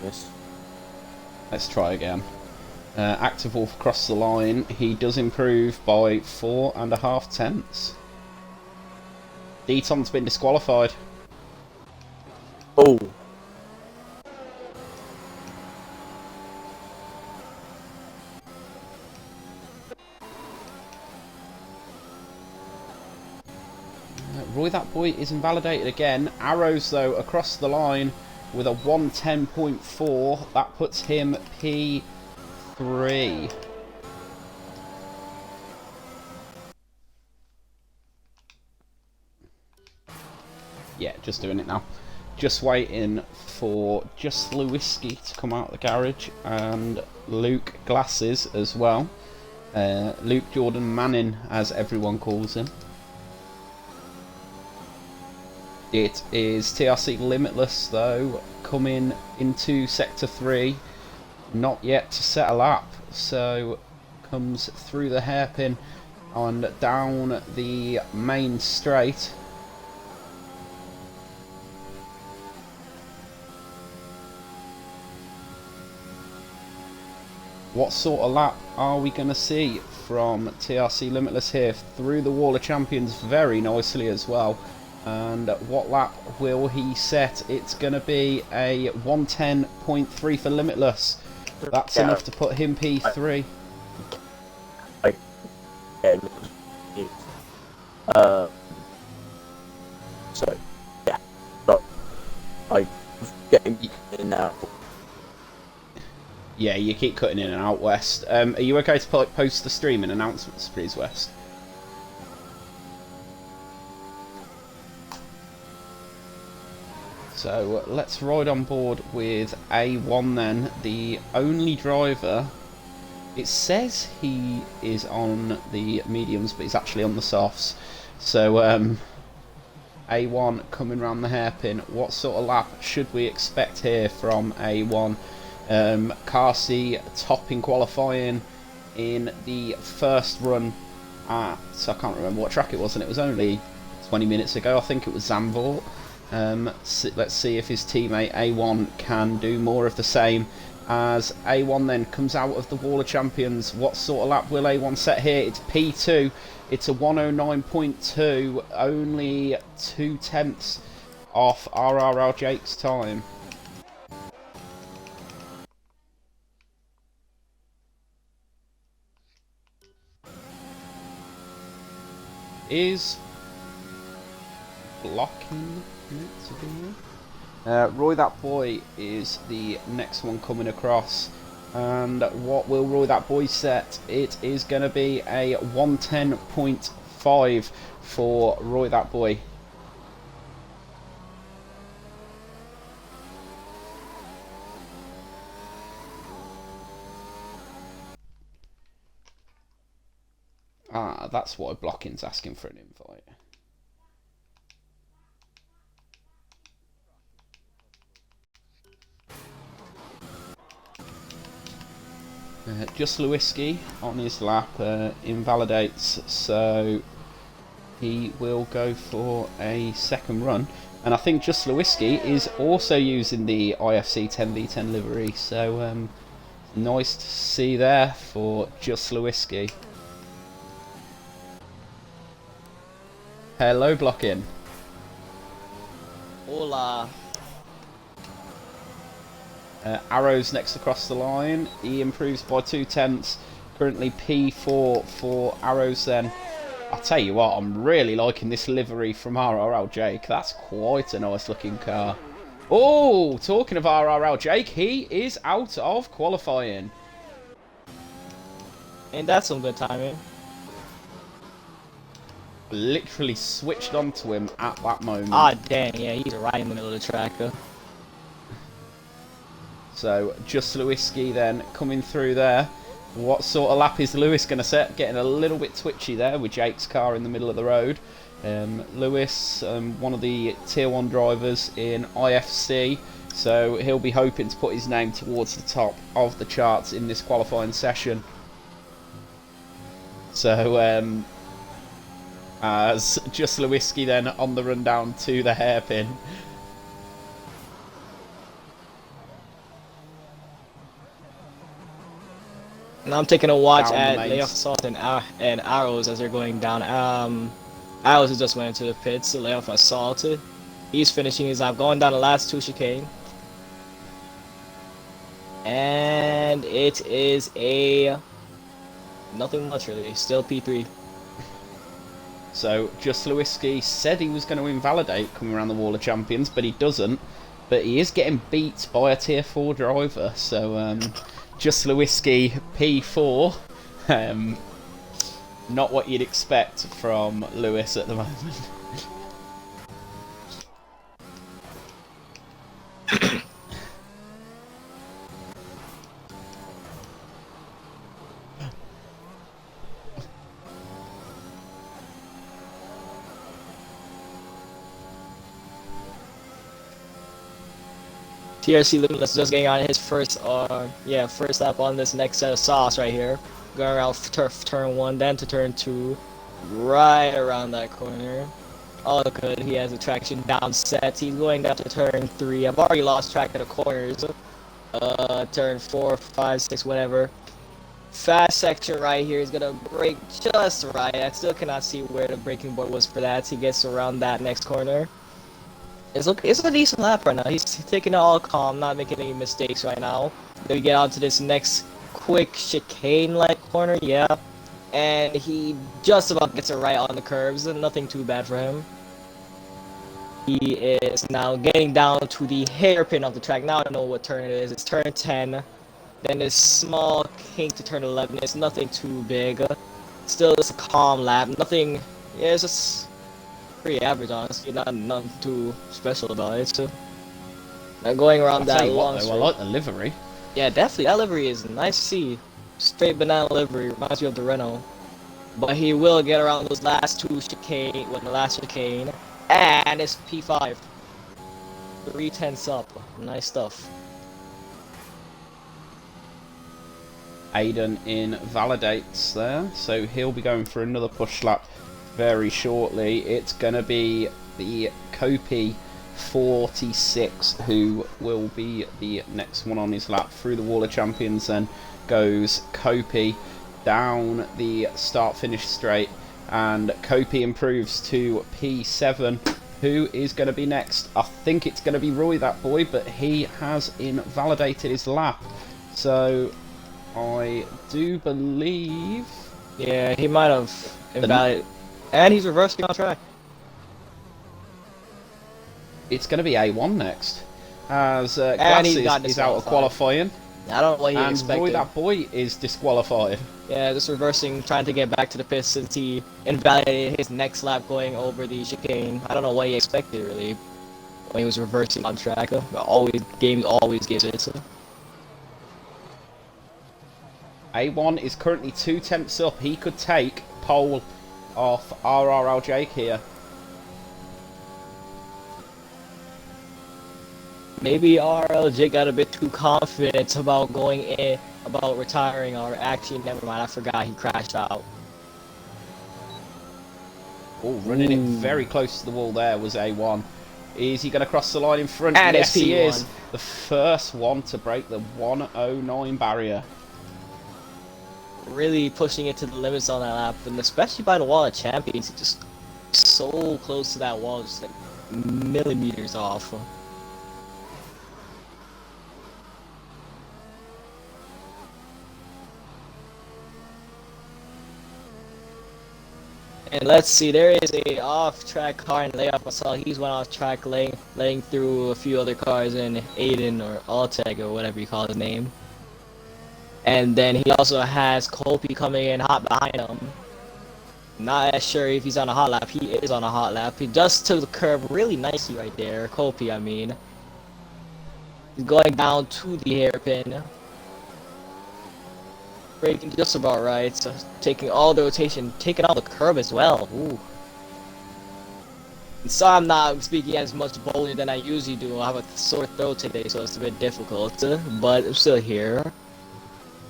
Yes. Let's try again. Active Wolf across the line. He does improve by 4.5 tenths. Deton's been disqualified. Oh. Roy That Boy is invalidated again. Arrows, though, across the line with a 110.4. That puts him P3. Yeah, just doing it now. Just waiting for Just Lewiski to come out of the garage and Luke Glasses as well. Luke Jordan Manning, as everyone calls him. It is TRC Limitless, though, coming into Sector 3. Not yet to set a lap, so comes through the hairpin and down the main straight. What sort of lap are we going to see from TRC Limitless here? Through the Wall of Champions very nicely as well. And what lap will he set? It's going to be a 110.3 for Limitless. That's enough to put him P3. So, yeah. But I'm getting in now. Yeah, you keep cutting in and out, West. Are you okay to post the streaming announcements, please, West? So let's ride on board with A1 then. The only driver, it says he is on the mediums, but he's actually on the softs. So A1 coming round the hairpin. What sort of lap should we expect here from A1? Carsey topping qualifying in the first run at, I can't remember what track it was, and it was only 20 minutes ago. I think it was Zandvoort. Let's see if his teammate A1 can do more of the same as A1 then comes out of the Wall of Champions. What sort of lap will A1 set here? It's P2. It's a 109.2, only 2 tenths off RRL Jake's time. Is blocking it to be Roy That Boy is the next one coming across, and what will Roy That Boy set? It is going to be a 110.5 for Roy That Boy. Ah, that's why Blocking's asking for an invite. Just Lewiski on his lap invalidates, so he will go for a second run. And I think Just Lewiski is also using the IFC 10v10 livery, so nice to see there for Just Lewiski. Hello, Blocking. Hola. Arrows next across the line. He improves by 2 tenths. Currently P4 for Arrows then. I'll tell you what, I'm really liking this livery from RRL Jake. That's quite a nice looking car. Oh, talking of RRL Jake, he is out of qualifying. Ain't that some good timing? Literally switched onto him at that moment. Ah, dang, yeah, he's right in the middle of the track. So, Just Lewiski then coming through there. What sort of lap is Lewis going to set? Getting a little bit twitchy there with Jake's car in the middle of the road. Lewis, one of the Tier 1 drivers in IFC, so he'll be hoping to put his name towards the top of the charts in this qualifying session. So, as Just Lewiski then on the run down to the hairpin. And I'm taking a watch Down the at mains. Layoff Assault and Arrows as they're going down. Arrows has just went into the pits. So Layoff Assault, he's finishing his lap, going down the last 2 chicane. And it is a nothing much really. Still P3. So Just Lewiski said he was going to invalidate coming around the Wall of Champions, but he doesn't. But he is getting beat by a Tier 4 driver. So Just Lewiski P4. Not what you'd expect from Lewis at the moment. TRC Limitless just getting on his first lap on this next set of sauce right here. Going around turn 1, then to turn 2, right around that corner. All good, he has a traction down set. He's going down to turn 3. I've already lost track of the corners. Turn 4, 5, 6, whatever. Fast section right here is gonna brake just right. I still cannot see where the braking board was for that. He gets around that next corner. It's a decent lap right now. He's taking it all calm, not making any mistakes right now. Then we get on to this next quick chicane-like corner, yeah. And he just about gets it right on the curves, and nothing too bad for him. He is now getting down to the hairpin of the track. Now I don't know what turn it is. It's turn 10. Then this small kink to turn 11. It's nothing too big. Still just a calm lap. Nothing, yeah, it's just pretty average, honestly. Nothing too special about it. So, now going around that long I like the livery. Yeah, definitely. That livery is nice to see. Straight banana livery. Reminds me of the Renault. But he will get around those last 2 chicane, with the last chicane. And it's P5. 3/10 up. Nice stuff. Aiden invalidates there, so he'll be going for another push lap very shortly. It's going to be the Kopi 46 who will be the next one on his lap. Through the Wall of Champions then goes Kopi down the start-finish straight, and Kopi improves to P7. Who is going to be next? I think it's going to be Roy, that boy, but he has invalidated his lap. So I do believe... Yeah, he might have invalidated. And he's reversing on track. It's going to be A1 next, as And Glasses he's got is out of disqualified. qualifying, I don't know what he and expected. Roy, that boy, is disqualified. Yeah, just reversing, trying to get back to the pits since he invalidated his next lap going over the chicane. I don't know what he expected, really, when he was reversing on track. But games always gives it. So. A1 is currently 2/10 up. He could take pole off RRL Jake here. Maybe RLJ got a bit too confident about going in, about retiring, or actually, never mind, I forgot he crashed out. Oh, running it very close to the wall there was A1. Is he going to cross the line in front? And yes, it's he P1. is. The first one to break the 109 barrier. Really pushing it to the limits on that lap, and especially by the Wall of Champions, he's just so close to that wall, just like millimeters off. And let's see, there is a off-track car in layoff. I saw he's went off track laying through a few other cars in Aiden or Alteg or whatever you call his name. And then he also has Kopi coming in hot behind him. Not as sure if he's on a hot lap. He is on a hot lap. He just took the curb really nicely right there. Kopi, I mean. He's going down to the hairpin. Braking just about right. So taking all the rotation, taking all the curb as well. Ooh. And so I'm not speaking as much boldly than I usually do. I have a sore throat today, so it's a bit difficult. But I'm still here.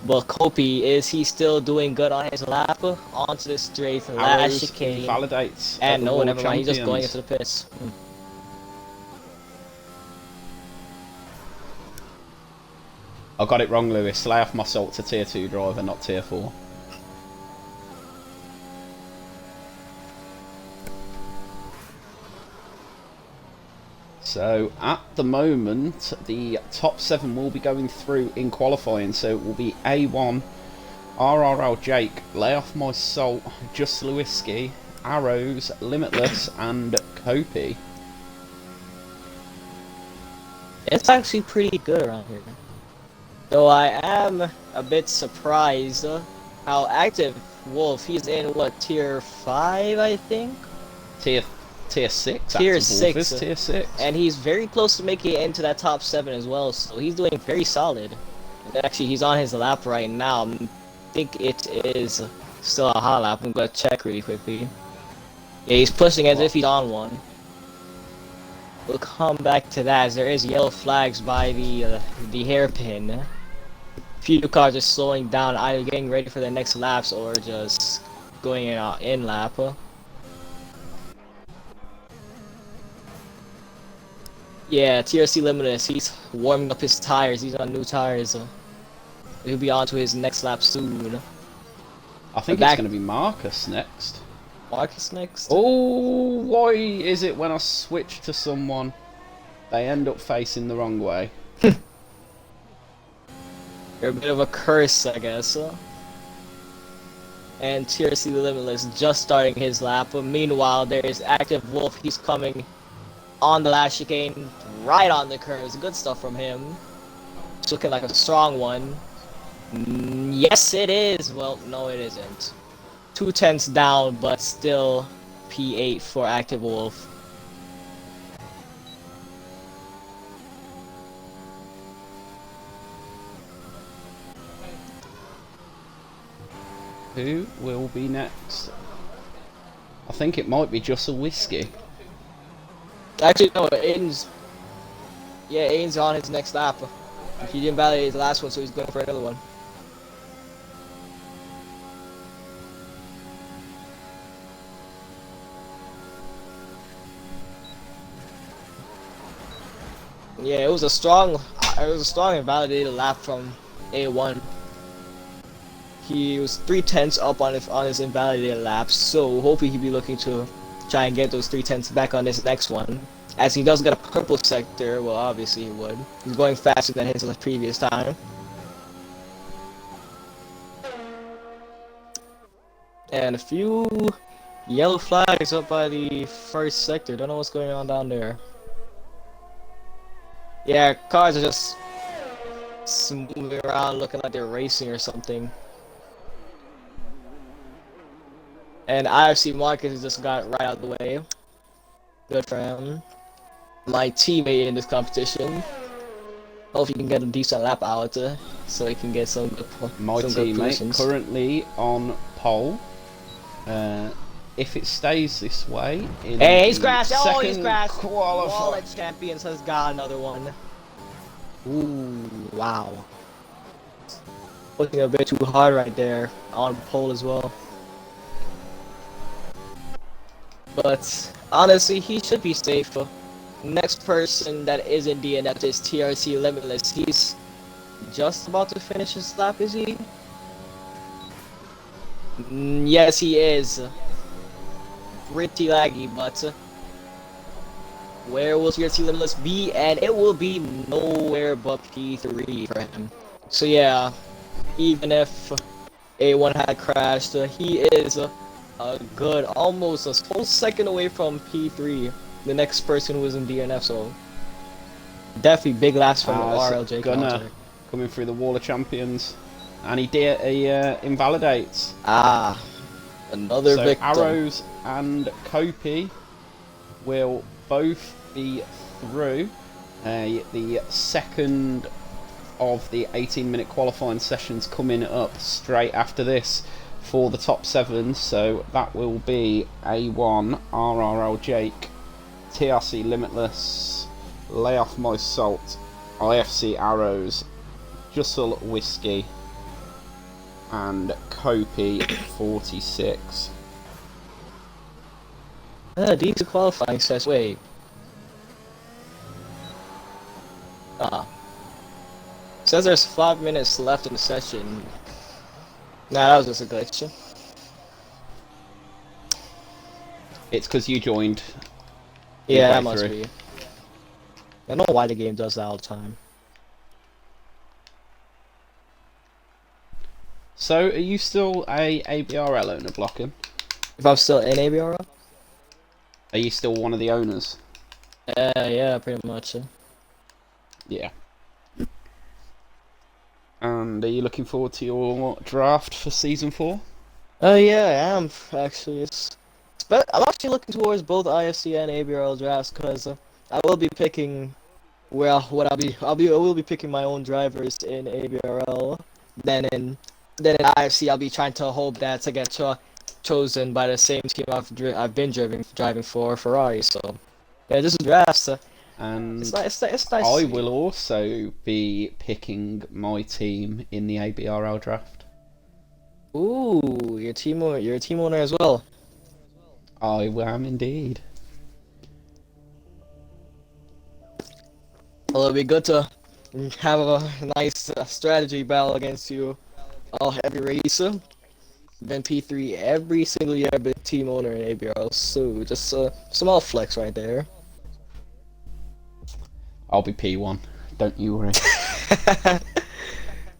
But Kopi, is he still doing good on his lap? Onto the straight, last chicane. Validates. And no, never mind, he's just going into the pits. I got it wrong, Lewis. Lay off my salt to tier 2 driver, not tier 4. So at the moment, the top 7 will be going through in qualifying. So it will be A1, RRL Jake, Lay Off My Salt, Just Lewiski, Arrows, Limitless, and Kopi. It's actually pretty good around here. Though I am a bit surprised how active Wolf. He's in what, tier 5, I think? Tier 6. Tier 6. Tier 6. And he's very close to making it into that top 7 as well, so he's doing very solid. Actually, he's on his lap right now. I think it is still a hot lap. I'm gonna check really quickly. Yeah, he's pushing as if he's on one. We'll come back to that as there is yellow flags by the hairpin. Few cars are slowing down, either getting ready for the next laps or just going in lap. Yeah, TRC Limitless, he's warming up his tires, he's on new tires. He'll be on to his next lap soon. I think it's going to be Marcus next. Marcus next? Oh, why is it when I switch to someone, they end up facing the wrong way? You're a bit of a curse, I guess. And TRC Limitless just starting his lap. Meanwhile, there is Active Wolf, he's coming on the last chicane, right on the curves. Good stuff from him. It's looking like a strong one. Yes, it is. Well, no, it isn't. 2/10 down, but still P8 for Active Wolf. Who will be next? I think it might be Just a Whiskey. Actually, no, Aiden's... Yeah, Aiden's on his next lap. He didn't validate the last one, so he's going for another one. Yeah, it was a strong and validated lap from A1. He was 3/10 up on his invalidated laps, so hopefully he'll be looking to try and get those 3/10 back on this next one. As he does get a purple sector, well, obviously he would. He's going faster than his previous time. And a few yellow flags up by the first sector. Don't know what's going on down there. Yeah, cars are just moving around looking like they're racing or something. And IFC Marcus just got right out of the way. Good for him. My teammate in this competition. Hope he can get a decent lap out so he can get some good My teammate currently on pole. If it stays this way, hey, he's crashed! Oh, he's crashed! Wallet Champions has got another one. Ooh, wow. Looking a bit too hard right there on pole as well. But honestly, he should be safe. Next person that is in DNF is TRC Limitless. He's just about to finish his lap, is he? Yes, he is. Pretty laggy, but where will TRC Limitless be? And it will be nowhere but P3 for him. So yeah, even if A1 had crashed, he is a good, almost a whole second away from P3, the next person who was in DNF, so definitely big laps from RLJ Gunner coming through the wall of champions, and he invalidates. Another so victim. Arrows and Kopi will both be through the second of the 18-minute qualifying sessions coming up straight after this for the top 7, so that will be A1, RRL Jake, TRC Limitless, Lay Off My Salt, IFC Arrows, Jussel Whiskey, and Kopi 46. Decent qualifying session. Wait. Says there's 5 minutes left in the session. Nah, that was just a glitch. It's because you joined. Yeah, that midway must through. be. I don't know why the game does that all the time. So, are you still a ABRL owner, Blocken? If I'm still in ABRL? Are you still one of the owners? Yeah, pretty much. Yeah. And are you looking forward to your draft for season 4? Yeah, I am actually. But I'm actually looking towards both IFC and ABRL drafts because I will be picking. Well, what I will be picking my own drivers in ABRL. Then in IFC, I'll be trying to hope that to get chosen by the same team I've been driving for Ferrari. So yeah, this is drafts. And It's nice. I will also be picking my team in the ABRL draft. Ooh, you're a team owner as well. I am indeed. Well, it'll be good to have a nice strategy battle against you every race. Been P3 every single year I've been team owner in ABRL, so just a small flex right there. I'll be P1. Don't you worry.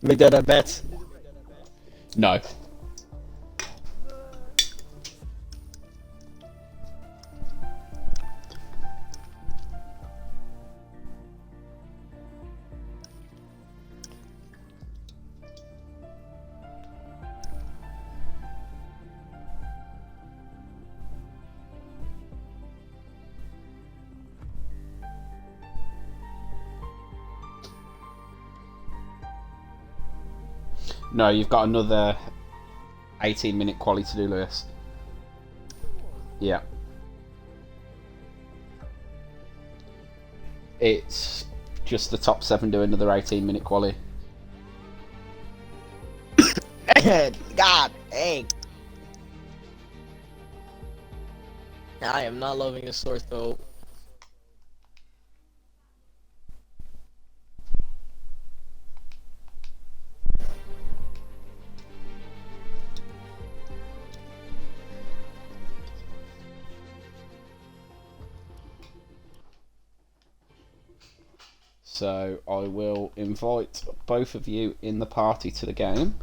Make that a bet. No. No, you've got another 18-minute quali to do, Lewis. Yeah. It's just the top 7 do another 18-minute quali. God dang. I am not loving this sore throat. So I will invite both of you in the party to the game.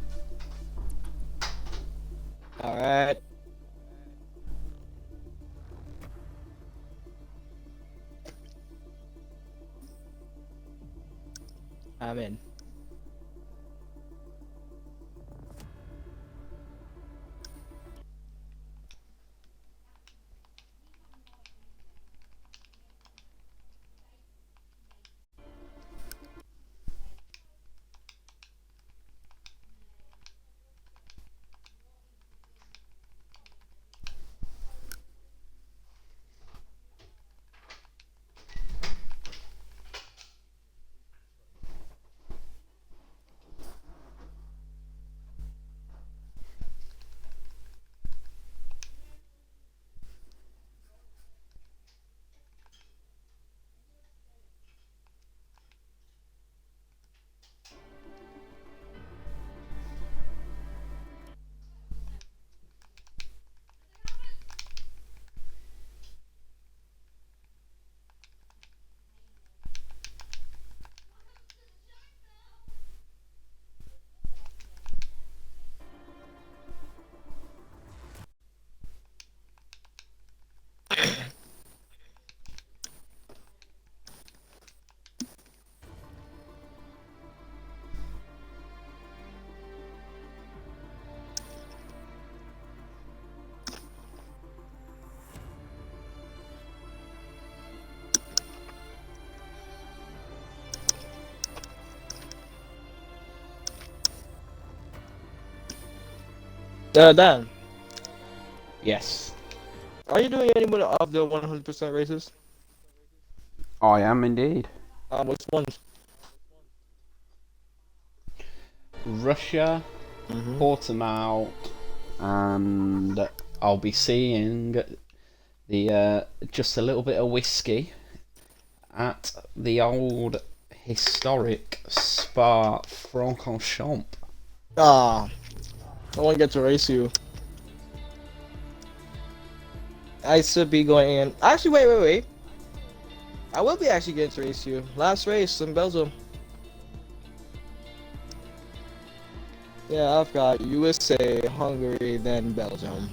Alright. I'm in. Dan, Yes, are you doing any more of the 100% races? I am indeed. Which ones? Russia, Portimao, and I'll be seeing the just a little bit of whiskey at the old historic Spa-Francorchamps. Ah, I want to get to race you. I should be going in. Actually, wait. I will be actually getting to race you. Last race in Belgium. Yeah, I've got USA, Hungary, then Belgium.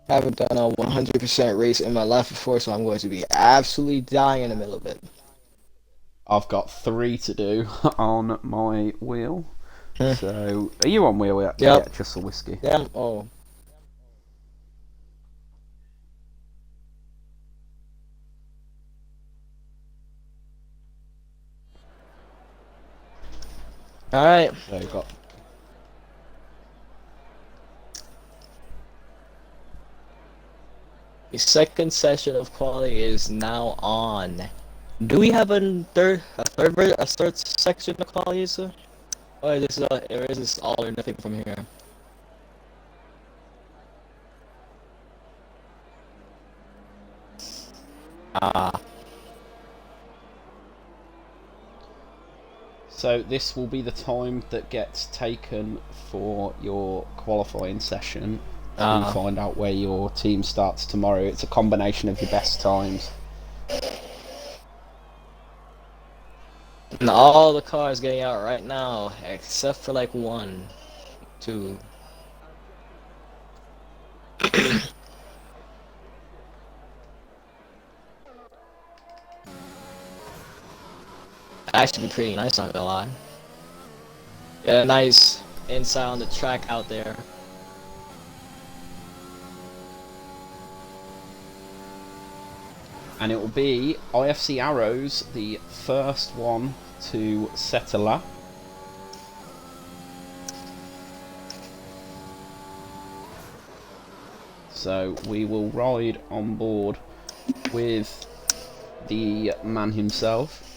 I haven't done a 100% race in my life before, so I'm going to be absolutely dying in the middle of it. I've got 3 to do on my wheel. So, are you on wheel yet? Yep. Yeah, just a whiskey. Yeah. Oh. All right. So you've got. The second session of quality is now on. Do we have a third section of quality, sir? Or is this all or nothing from here? So this will be the time that gets taken for your qualifying session to find out where your team starts tomorrow. It's a combination of your best times. And all the cars getting out right now, except for like 1, 2. Actually be pretty nice, not gonna lie. Yeah, nice inside on the track out there. And it will be IFC Arrows, the first one to set a lap. So we will ride on board with the man himself.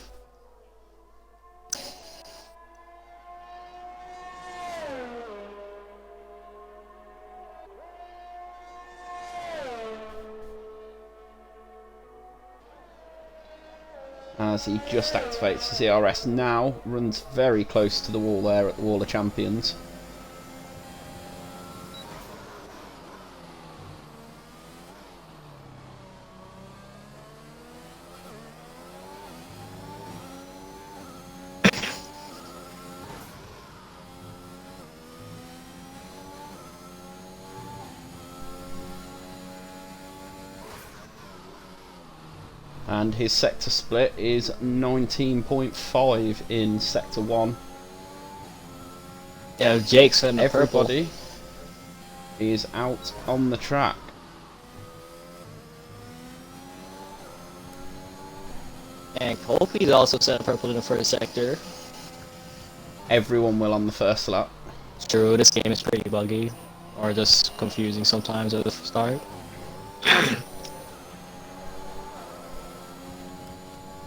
As he just activates the CRS now, runs very close to the wall there at the Wall of Champions. And his sector split is 19.5 in Sector 1. Yeah, Jake's in the purple. Everybody is out on the track. And Kofi's also set purple in the first sector. Everyone will on the first lap. It's true, this game is pretty buggy. Or just confusing sometimes at the start.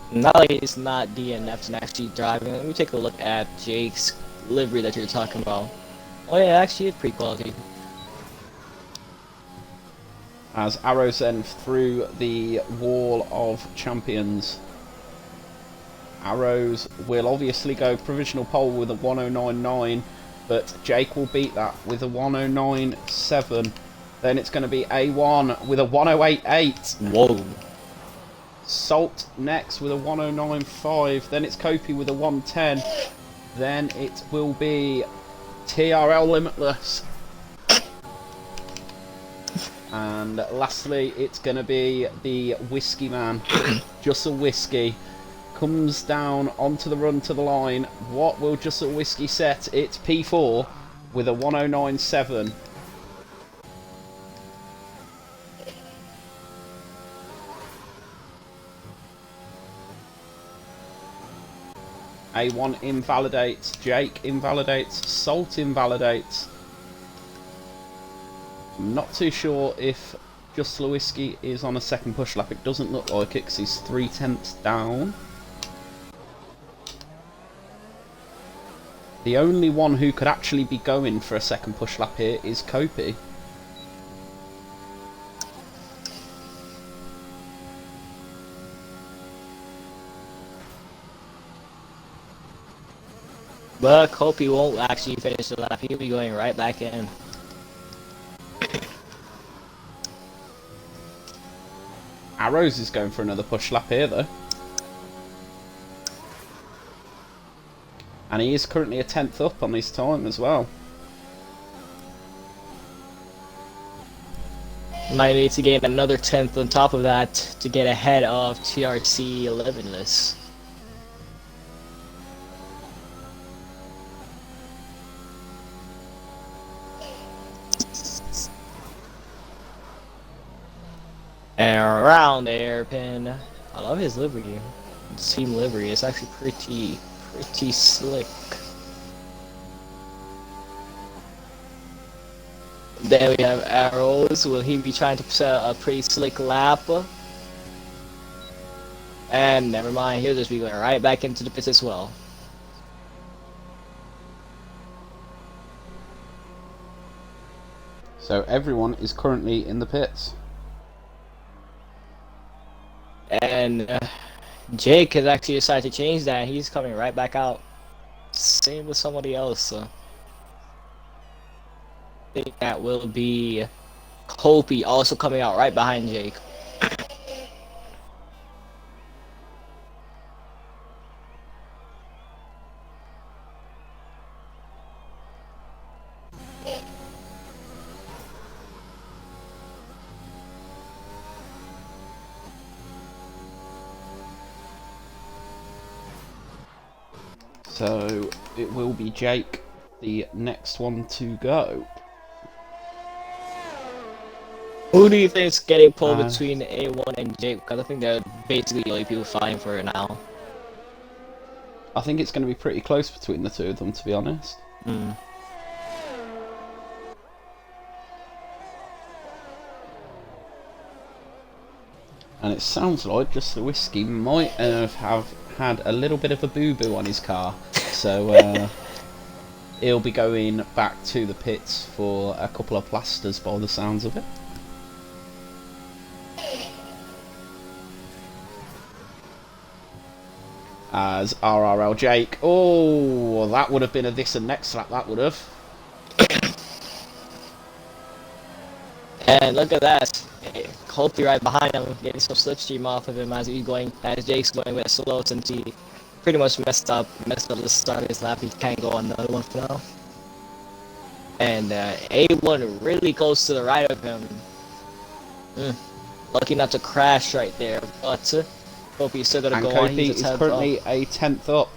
Not like it's not DNFs and actually driving. Let me take a look at Jake's livery that you're talking about. Oh yeah, actually it's pretty quality. As Arrows then through the Wall of Champions. Arrows will obviously go provisional pole with a 109.9, but Jake will beat that with a 109.7. Then it's going to be A1 with a 108.8. Whoa. Salt next with a 109.5, then it's Kopi with a 110, then it will be TRL Limitless, and lastly it's going to be the Whiskey Man, Just a Whiskey, comes down onto the run to the line. What will Just a Whiskey set? It's P4 with a 109.7. A1 invalidates, Jake invalidates, Salt invalidates. I'm not too sure if Just Lewiski is on a second push lap. It doesn't look like it because he's 3/10 down. The only one who could actually be going for a second push lap here is Kopi. But hope he won't actually finish the lap. He'll be going right back in. Arrows is going for another push lap here, though. And he is currently a 10th up on his time as well. Might need to gain another 10th on top of that to get ahead of TRC Limitless. And around the hairpin. I love his livery. Team livery. It's actually pretty slick. There we have Arrows. Will he be trying to set a pretty slick lap? And never mind, he'll just be going right back into the pits as well. So everyone is currently in the pits. And Jake has actually decided to change that. He's coming right back out. Same with somebody else. I think that will be Kopi also coming out right behind Jake. So it will be Jake, the next one to go. Who do you think is getting pulled between A1 and Jake? Because I think they're basically the only people fighting for it now. I think it's going to be pretty close between the two of them, to be honest. Mm. And it sounds like just the whiskey might have had a little bit of a boo-boo on his car. So he'll be going back to the pits for a couple of plasters by the sounds of it. As RRL Jake. Oh, that would have been a this and next lap, that would have. And look at that. Kopi right behind him, getting some slipstream off of him as Jake's going with slow since he pretty much messed up the start of his lap. He can't go on another one for now. And A1 really close to the right of him. Lucky not to crash right there, but Kopi's still gonna go on. Kopi is currently a 10th up.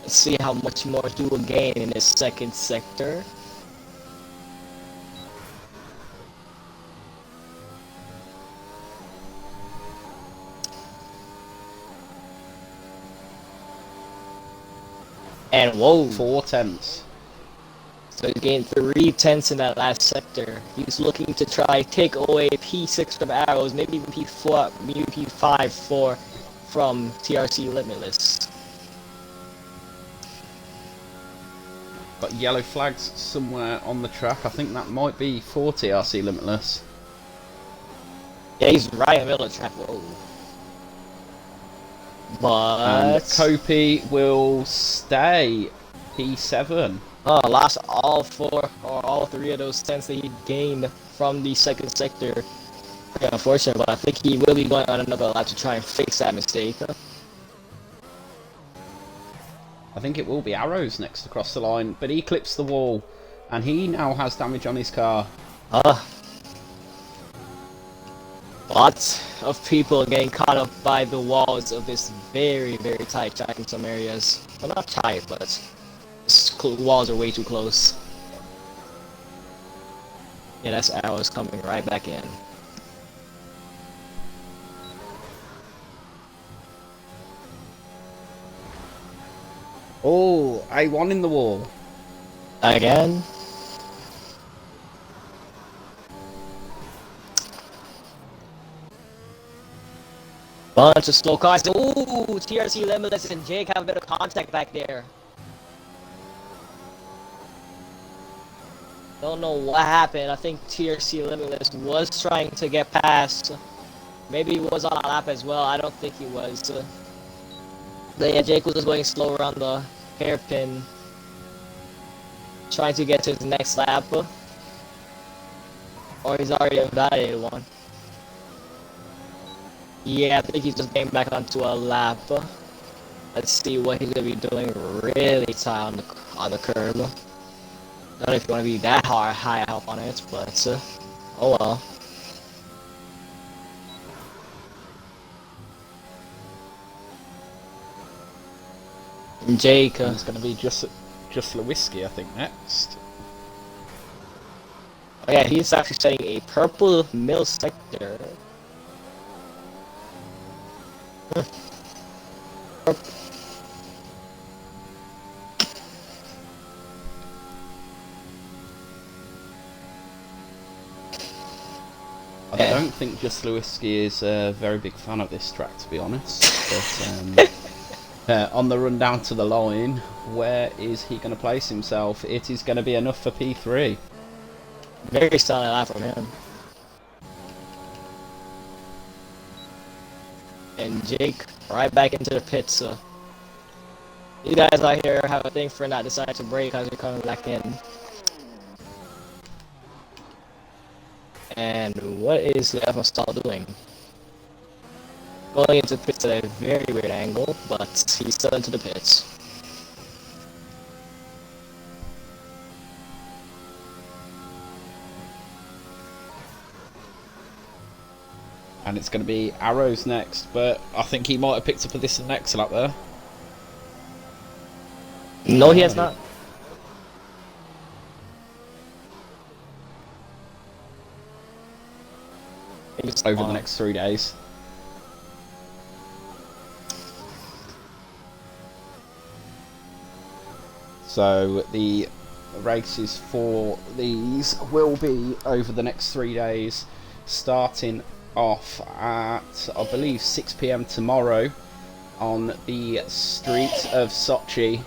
Let's see how much more he will gain in his second sector. And whoa, 4 tenths. So he gained 3 tenths in that last sector. He's looking to try take away P6 from Arrows, maybe even P4, maybe P5 from TRC Limitless. Got yellow flags somewhere on the track. I think that might be for TRC Limitless. Yeah, he's right in the middle of the track. Whoa. But Kopi will stay P7. Lost all 4 or all 3 of those tenths that he gained from the second sector. Pretty unfortunate, but I think he will be going on another lap to try and fix that mistake. I think it will be Arrows next across the line, but he clips the wall, and he now has damage on his car. Lots of people getting caught up by the walls of this very, very tight track in some areas. Well, not tight, but walls are way too close. Yeah, that's Arrows coming right back in. Oh, A1 in the wall. Again? Bunch of slow cars. Ooh, TRC Limitless and Jake have a bit of contact back there. Don't know what happened. I think TRC Limitless was trying to get past. Maybe he was on a lap as well. I don't think he was. But yeah, Jake was just going slow around the hairpin, trying to get to his next lap. Or he's already invalidated one. Yeah, I think he's just getting back onto a lap. Let's see what he's gonna be doing really tight on the curb. Not if you want to be that high up on it, but oh well. Jake, And it's going to be just Lewinsky, I think, next. oh yeah, he's actually setting a purple middle sector. I don't think Just Lewinsky is a very big fan of this track, to be honest. But on the run down to the line, where is he going to place himself? It is going to be enough for P3. Very solid lap from him. And Jake right back into the pits. You guys out here have a thing for not deciding to brake as you're coming back in. And what is the F stall doing? Going into the pits at a very weird angle, but he's still into the pits. And it's going to be Arrows next, but I think he might have picked up a this and next lap there. No, he has not. Over the next 3 days. So the races for these will be over the next 3 days, starting off at, I believe, 6 PM tomorrow on the streets of Sochi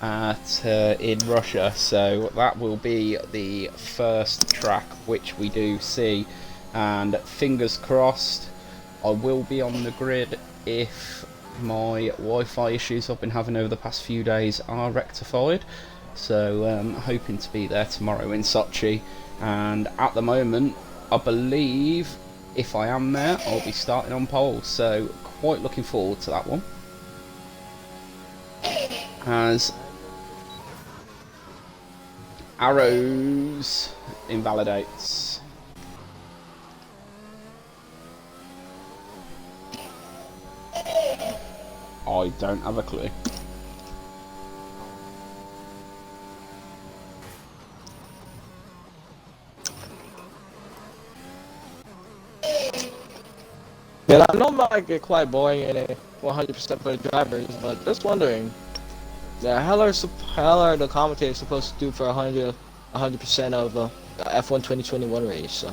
in Russia. So that will be the first track which we do see, and fingers crossed I will be on the grid if my Wi-Fi issues I've been having over the past few days are rectified. So hoping to be there tomorrow in Sochi, and at the moment I believe if I am there I'll be starting on pole, so quite looking forward to that one. As Arrows invalidates. I don't have a clue. Yeah, I know it might get quite boring in a 100% for the drivers, but just wondering, yeah, how are the commentators supposed to do for 100% of the F1 2021 race? So.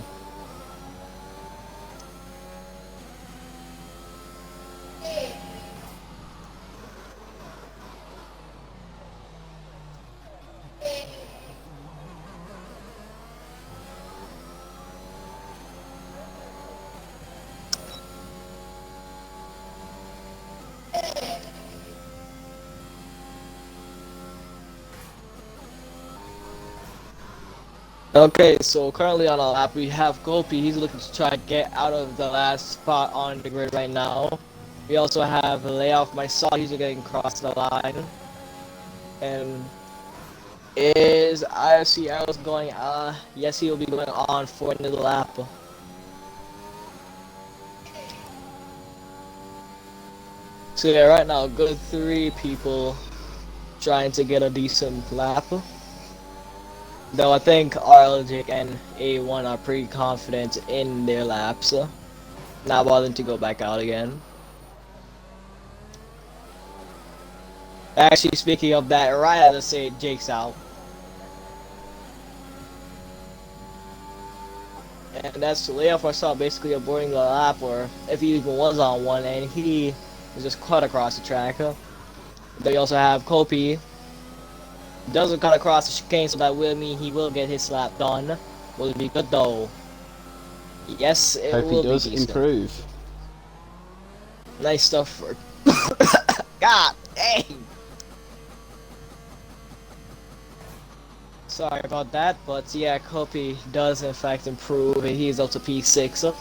Okay, so currently on our lap we have Gopi. He's looking to try to get out of the last spot on the grid right now. We also have Layoff myself. He's getting across the line. And is IFC Arrows going? Yes, he will be going on for another lap. So yeah, right now, good 3 people trying to get a decent lap. Though I think RLJ and A1 are pretty confident in their laps. Not bothering to go back out again. Actually, speaking of that, right as I say Jake's out. And that's Leo foresaw basically avoiding the lap, or if he even was on one, and he was just cut across the track. Then you also have Kopi. Doesn't cut across the chicane, so that will mean he will get his lap done. Will be good though. Yes, it Hope will he does be decent. improve. Nice stuff for God dang! Sorry about that, but yeah, I hope he does in fact improve. He's up to P6.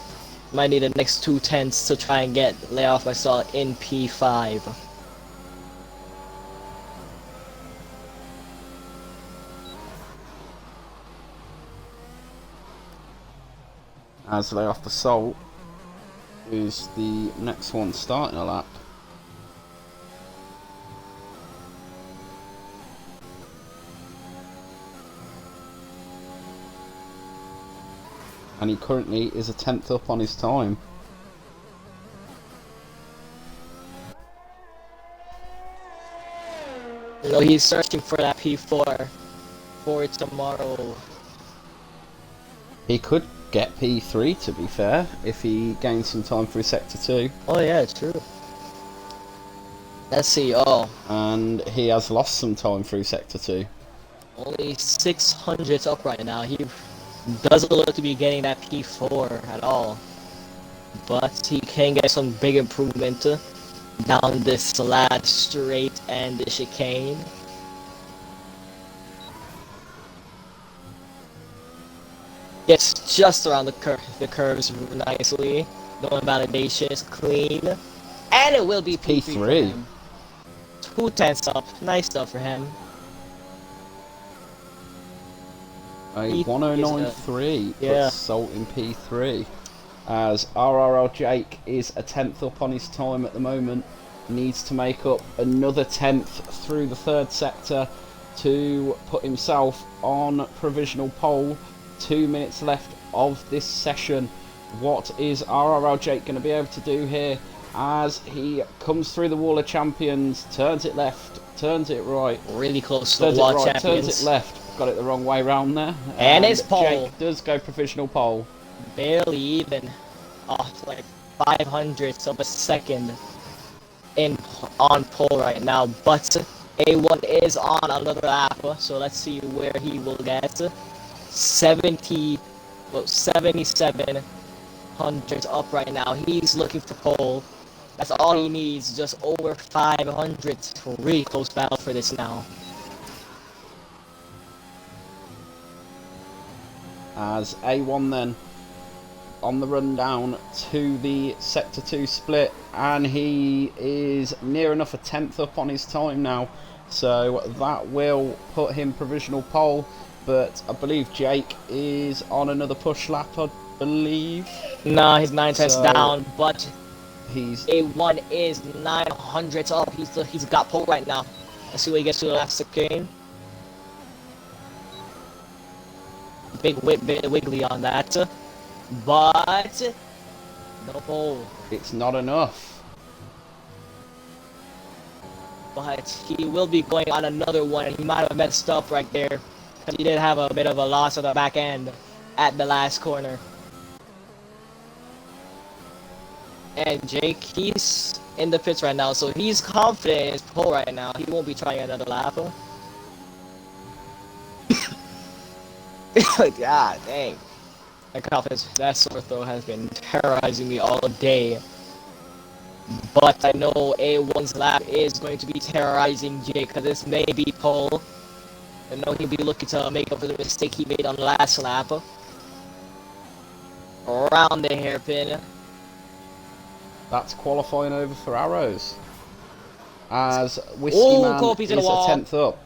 Might need the next 2 tenths to try and lay off my stall in P5. As lay off the salt is the next one starting a lap. And he currently is a 10th up on his time. You know, he's searching for that P4 for tomorrow. He could get P3 to be fair, if he gains some time through Sector 2. Oh yeah, true. Let's see, oh. And he has lost some time through Sector 2. Only 600 up right now. He doesn't look to be getting that P4 at all. But he can get some big improvement down this last straight and the chicane. Gets just around the curves nicely. No invalidation is clean. And it will be P3 for him. 2 tenths up. Nice stuff for him. A 109.3 yeah. puts Salt in P3. As RRL Jake is a 10th up on his time at the moment. Needs to make up another 10th through the third sector to put himself on provisional pole. 2 minutes left of this session. What is RRL Jake going to be able to do here as he comes through the wall of champions, turns it left, turns it right, really close to the wall of champions, turns it left, got it the wrong way round there, and his pole. Jake does go provisional pole, barely even off, like 500ths of a second on pole right now, but A1 is on another lap, so let's see where he will get. 77 hundreds up right now. He's looking for pole. That's all he needs, just over 500. Really close battle for this now. As A1 then on the run down to the Sector 2 split, and he is near enough a 10th up on his time now, so that will put him provisional pole. But I believe Jake is on another push lap, I believe. Nah, he's 9 tenths down, but he's A1 is 900 up. He's got pole right now. Let's see what he gets to the last game. Big wiggly on that, but no pole. It's not enough. But he will be going on another one, and he might have messed up right there. He did have a bit of a loss on the back end at the last corner. And Jake, he's in the pits right now, so he's confident in his pole right now. He won't be trying another lap. God dang. My confidence, that sore throat has been terrorizing me all day. But I know A1's lap is going to be terrorizing Jake, because this may be pole. I know he'll be looking to make up for the mistake he made on the last lap. Around the hairpin. That's qualifying over for Arrows. As Whiskey Man is a 10th up.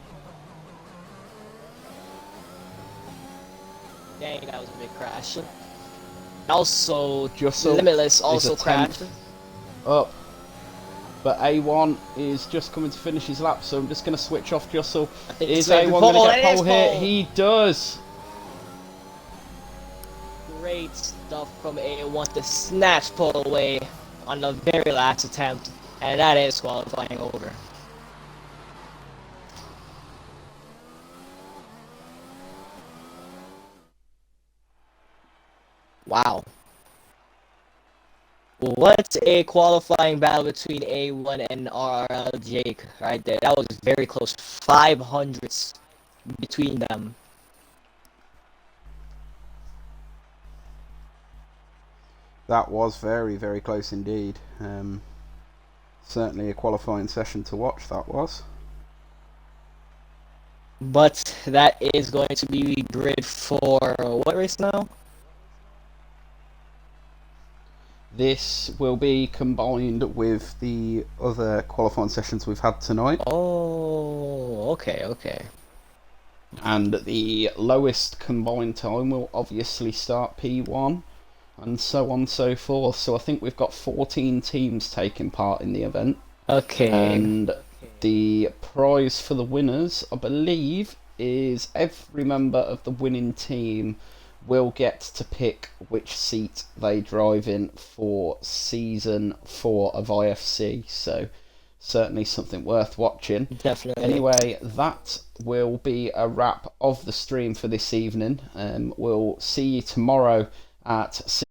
Dang, that was a big crash. Also, Jussel Limitless also crashed. Up. But A1 is just coming to finish his lap, so I'm just going to switch off Jussel. Is A1 going to get pole here? He does! Great stuff from A1 to snatch pole away on the very last attempt, and that is qualifying over. Wow. What a qualifying battle between A1 and RRL Jake right there. That was very close. 500s between them. That was very, very close indeed. Certainly a qualifying session to watch, that was. But that is going to be the grid for what race now? This will be combined with the other qualifying sessions we've had tonight. Oh, okay. And the lowest combined time will obviously start P1, and so on and so forth. So I think we've got 14 teams taking part in the event. Okay. And the prize for the winners, I believe, is every member of the winning team will get to pick which seat they drive in for Season 4 of IFC. So certainly something worth watching. Definitely. Anyway, that will be a wrap of the stream for this evening. We'll see you tomorrow at